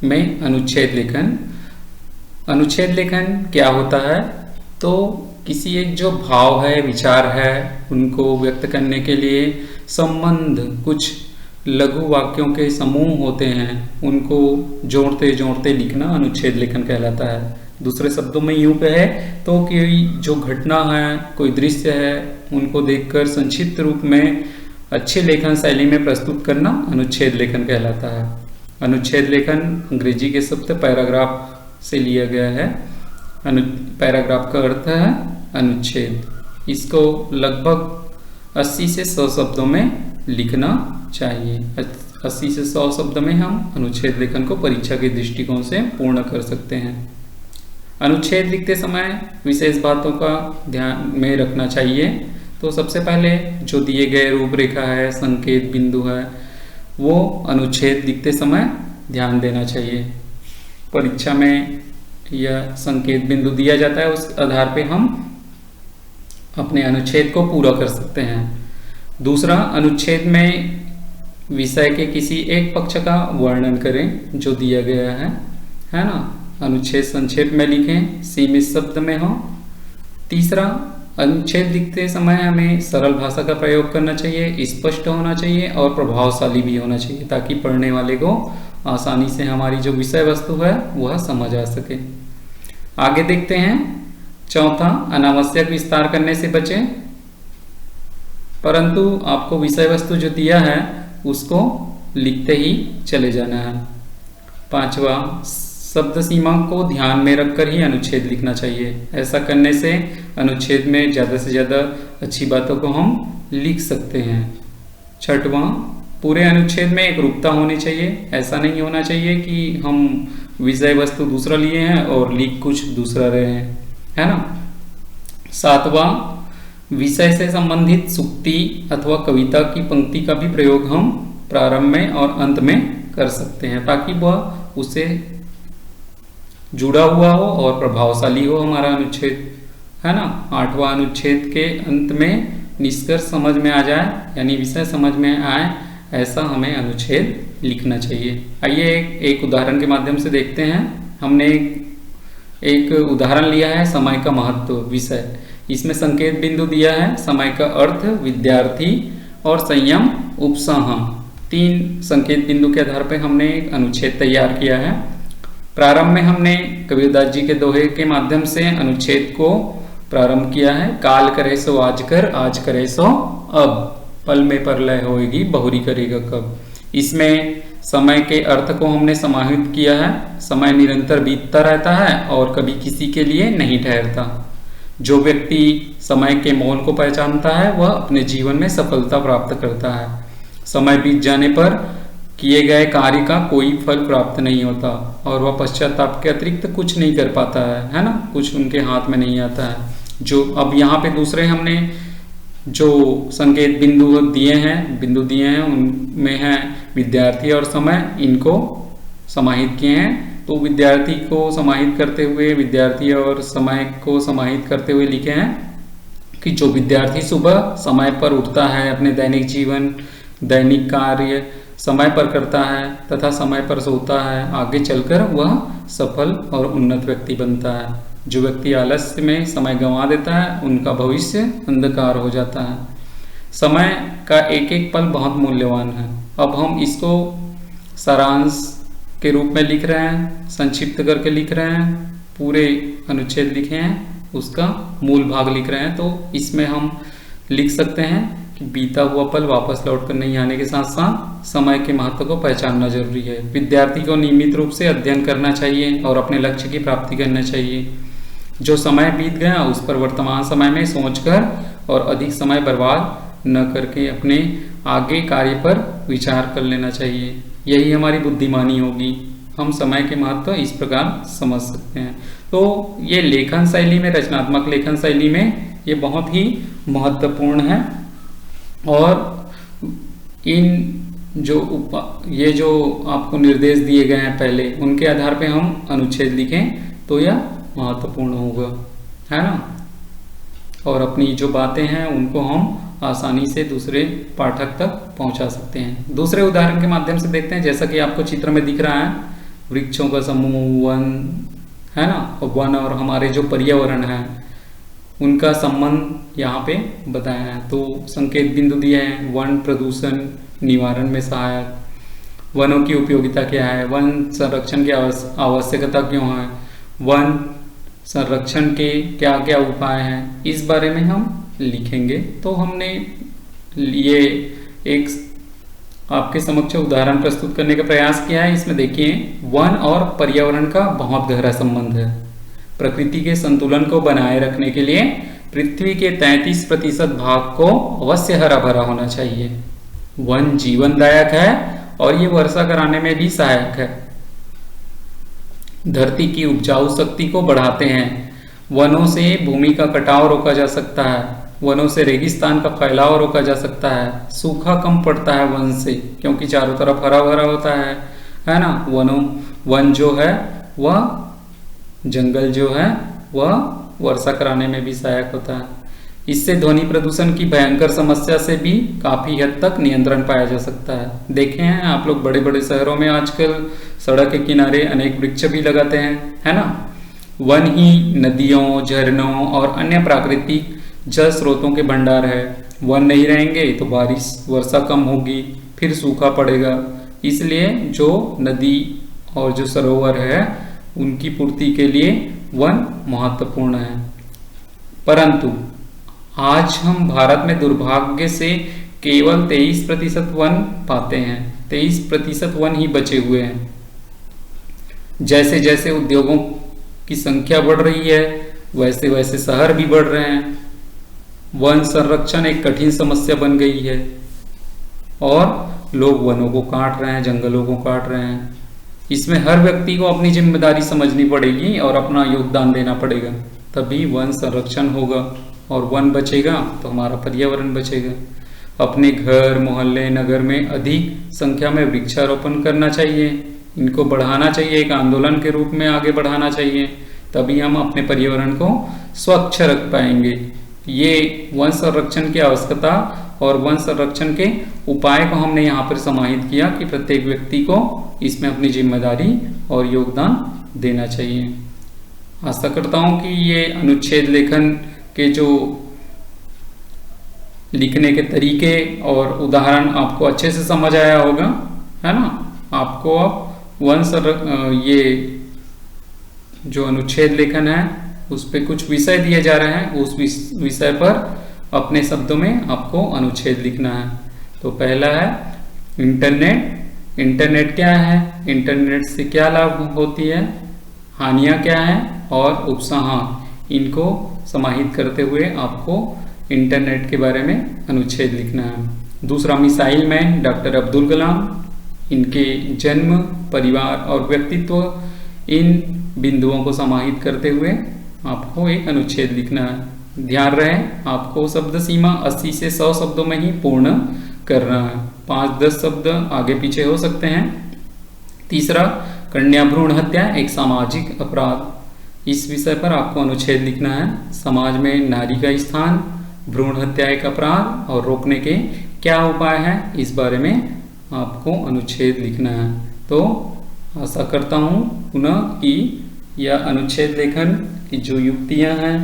में अनुच्छेद लेखन। अनुच्छेद लेखन क्या होता है? तो किसी एक जो भाव है, विचार है, उनको व्यक्त करने के लिए संबंध, कुछ लघु वाक्यों के समूह होते हैं, उनको जोड़ते जोड़ते लिखना अनुच्छेद लेखन कहलाता है। दूसरे शब्दों में यूं कहे तो कि जो घटना है, कोई दृश्य है, उनको देखकर संक्षिप्त रूप में अच्छे लेखन शैली में प्रस्तुत करना अनुच्छेद लेखन कहलाता है। अनुच्छेद लेखन अंग्रेजी के शब्द पैराग्राफ से लिया गया है। पैराग्राफ का अर्थ है अनुच्छेद। इसको लगभग 80 से 100 शब्दों में लिखना चाहिए। 80 से 100 शब्द में हम अनुच्छेद लेखन को परीक्षा के दृष्टिकोण से पूर्ण कर सकते हैं। अनुच्छेद लिखते समय विशेष बातों का ध्यान में रखना चाहिए। तो सबसे पहले जो दिए गए रूपरेखा है, संकेत बिंदु है, वो अनुच्छेद लिखते समय ध्यान देना चाहिए। परीक्षा में यह संकेत बिंदु दिया जाता है, उस आधार पे हम अपने अनुच्छेद को पूरा कर सकते हैं। दूसरा, अनुच्छेद में विषय के किसी एक पक्ष का वर्णन करें जो दिया गया है ना। अनुच्छेद संक्षेप में लिखें, सीमित शब्द में हो। तीसरा, अनुच्छेद लिखते समय हमें सरल भाषा का प्रयोग करना चाहिए, स्पष्ट होना चाहिए और प्रभावशाली भी होना चाहिए, ताकि पढ़ने वाले को आसानी से हमारी जो विषय वस्तु है वह समझ आ सके। आगे देखते हैं। चौथा, अनावश्यक विस्तार करने से बचें, परंतु आपको विषय वस्तु जो दिया है उसको लिखते ही चले जाना है। पांचवा, शब्द सीमा को ध्यान में रखकर ही अनुच्छेद लिखना चाहिए। ऐसा करने से अनुच्छेद में ज़्यादा से ज़्यादा अच्छी बातों को हम लिख सकते हैं। छठवां, पूरे अनुच्छेद में एक रूपता होनी चाहिए। ऐसा नहीं होना चाहिए कि हम विषय वस्तु दूसरा लिए हैं और लिख कुछ दूसरा रहे हैं, है ना। सातवां, विषय से संबंधित सूक्ति अथवा कविता की पंक्ति का भी प्रयोग हम प्रारंभ में और अंत में कर सकते हैं, ताकि वह उससे जुड़ा हुआ हो और प्रभावशाली हो हमारा अनुच्छेद, है ना। आठवां, अनुच्छेद के अंत में निष्कर्ष समझ में आ जाए, यानी विषय समझ में आए, ऐसा हमें अनुच्छेद लिखना चाहिए। आइए एक उदाहरण के माध्यम से देखते हैं। हमने एक उदाहरण लिया है, समय का महत्व विषय। इसमें संकेत बिंदु दिया है, समय का अर्थ, विद्यार्थी और संयम उपसंह। 3 संकेत बिंदु के आधार पर हमने एक अनुच्छेद तैयार किया है। प्रारंभ में हमने कबीरदास जी के दोहे के माध्यम से अनुच्छेद को प्रारंभ किया है। काल करे सो आज कर, आज करे सो अब, पल में परलय होएगी, बहुरी करेगा कब। इसमें समय के अर्थ को हमने समाहित किया है। समय निरंतर बीतता रहता है और कभी किसी के लिए नहीं ठहरता। जो व्यक्ति समय के मोल को पहचानता है वह अपने जीवन में सफलता प्राप्त करता है। समय बीत जाने पर किए गए कार्य का कोई फल प्राप्त नहीं होता और वह पश्चाताप के अतिरिक्त कुछ नहीं कर पाता है ना, कुछ उनके हाथ में नहीं आता है। जो अब यहाँ पे दूसरे हमने जो संकेत बिंदु दिए हैं उनमें है विद्यार्थी और समय, इनको समाहित किए हैं। तो विद्यार्थी को समाहित करते हुए, विद्यार्थी और समय को समाहित करते हुए लिखे हैं कि जो विद्यार्थी सुबह समय पर उठता है, अपने दैनिक कार्य समय पर करता है तथा समय पर सोता है, आगे चलकर वह सफल और उन्नत व्यक्ति बनता है। जो व्यक्ति आलस्य में समय गंवा देता है उनका भविष्य अंधकार हो जाता है। समय का एक एक पल बहुत मूल्यवान है। अब हम इसको सारांश के रूप में लिख रहे हैं, संक्षिप्त करके लिख रहे हैं। पूरे अनुच्छेद लिखे हैं, उसका मूल भाग लिख रहे हैं। तो इसमें हम लिख सकते हैं कि बीता हुआ पल वापस लौट कर नहीं आने के साथ साथ समय के महत्व को पहचानना जरूरी है। विद्यार्थी को नियमित रूप से अध्ययन करना चाहिए और अपने लक्ष्य की प्राप्ति करना चाहिए। जो समय बीत गया उस पर वर्तमान समय में सोचकर और अधिक समय बर्बाद न करके अपने आगे कार्य पर विचार कर लेना चाहिए। यही हमारी बुद्धिमानी होगी। हम समय के महत्व इस प्रकार समझ सकते हैं। तो ये लेखन शैली में, रचनात्मक लेखन शैली में ये बहुत ही महत्वपूर्ण है। और ये जो आपको निर्देश दिए गए हैं पहले, उनके आधार पे हम अनुच्छेद लिखें तो यह महत्वपूर्ण होगा, है ना। और अपनी जो बातें हैं उनको हम आसानी से दूसरे पाठक तक पहुंचा सकते हैं। दूसरे उदाहरण के माध्यम से देखते हैं। जैसा कि आपको चित्र में दिख रहा है, वृक्षों का समूह, वन, है ना, और वन और हमारे जो पर्यावरण है उनका संबंध यहाँ पे बताया है। तो संकेत बिंदु दिए हैं, वन प्रदूषण निवारण में सहायक, वनों की उपयोगिता क्या है, वन संरक्षण की आवश्यकता क्यों है, वन संरक्षण के क्या क्या उपाय हैं, इस बारे में हम लिखेंगे। तो हमने ये एक आपके समक्ष उदाहरण प्रस्तुत करने का प्रयास किया है। इसमें देखिए वन और पर्यावरण का बहुत गहरा संबंध है। प्रकृति के संतुलन को बनाए रखने के लिए पृथ्वी के 33% भाग को अवश्य हरा भरा होना चाहिए। वन जीवनदायक है और ये वर्षा कराने में भी सहायक है, धरती की उपजाऊ शक्ति को बढ़ाते हैं। वनों से भूमि का कटाव रोका जा सकता है, वनों से रेगिस्तान का फैलाव रोका जा सकता है, सूखा कम पड़ता है वन से, क्योंकि चारों तरफ हरा भरा होता है ना। वन जो है वह, जंगल जो है वह वर्षा कराने में भी सहायक होता है। इससे ध्वनि प्रदूषण की भयंकर समस्या से भी काफी हद तक नियंत्रण पाया जा सकता है। देखे हैं आप लोग बड़े बड़े शहरों में आजकल सड़क के किनारे अनेक वृक्ष भी लगाते हैं, है ना। वन ही नदियों, झरनों और अन्य प्राकृतिक जल स्रोतों के भंडार है। वन नहीं रहेंगे तो बारिश, वर्षा कम होगी, फिर सूखा पड़ेगा। इसलिए जो नदी और जो सरोवर है उनकी पूर्ति के लिए वन महत्वपूर्ण है। परंतु आज हम भारत में दुर्भाग्य से केवल 23% वन पाते हैं, 23% वन ही बचे हुए हैं। जैसे जैसे उद्योगों की संख्या बढ़ रही है वैसे वैसे शहर भी बढ़ रहे हैं। वन संरक्षण एक कठिन समस्या बन गई है और लोग वनों को काट रहे हैं, जंगलों को काट रहे हैं। इसमें हर व्यक्ति को अपनी जिम्मेदारी समझनी पड़ेगी और अपना योगदान देना पड़ेगा, तभी वन संरक्षण होगा और वन बचेगा तो हमारा पर्यावरण बचेगा। अपने घर, मोहल्ले, नगर में अधिक संख्या में वृक्षारोपण करना चाहिए, इनको बढ़ाना चाहिए, एक आंदोलन के रूप में आगे बढ़ाना चाहिए, तभी हम अपने पर्यावरण को स्वच्छ रख पाएंगे। ये वन संरक्षण की आवश्यकता और वन संरक्षण के उपाय को हमने यहाँ पर समाहित किया कि प्रत्येक व्यक्ति को इसमें अपनी जिम्मेदारी और योगदान देना चाहिए। आशा करता हूँ कि ये अनुच्छेद लेखन के जो लिखने के तरीके और उदाहरण आपको अच्छे से समझ आया होगा, है ना। आपको अब ये जो अनुच्छेद लेखन है उस पे कुछ विषय दिए जा रहे हैं, उस विषय पर अपने शब्दों में आपको अनुच्छेद लिखना है। तो पहला है इंटरनेट। इंटरनेट क्या है, इंटरनेट से क्या लाभ होती है, हानियां क्या है और उपसंहार, इनको समाहित करते हुए आपको इंटरनेट के बारे में अनुच्छेद लिखना है। दूसरा missile man doctor Abdul Kalam, इनके जन्म, परिवार और व्यक्तित्व, इन बिंदुओं को समाहित करते हुए आपको एक अनुच्छेद लिखना है। ध्यान रहे आपको शब्द सीमा 80 से 100 शब्दों में ही पूर्ण करना है, 5-10 शब्द आगे पीछे हो सकते हैं। तीसरा कन्या भ्रूण हत्या एक सामाजिक अपराध, इस विषय पर आपको अनुच्छेद लिखना है। समाज में नारी का स्थान, भ्रूण हत्या एक अपराध और रोकने के क्या उपाय हैं, इस बारे में आपको अनुच्छेद लिखना है। तो आशा करता हूँ पुनः कि यह अनुच्छेद लेखन की जो युक्तियाँ हैं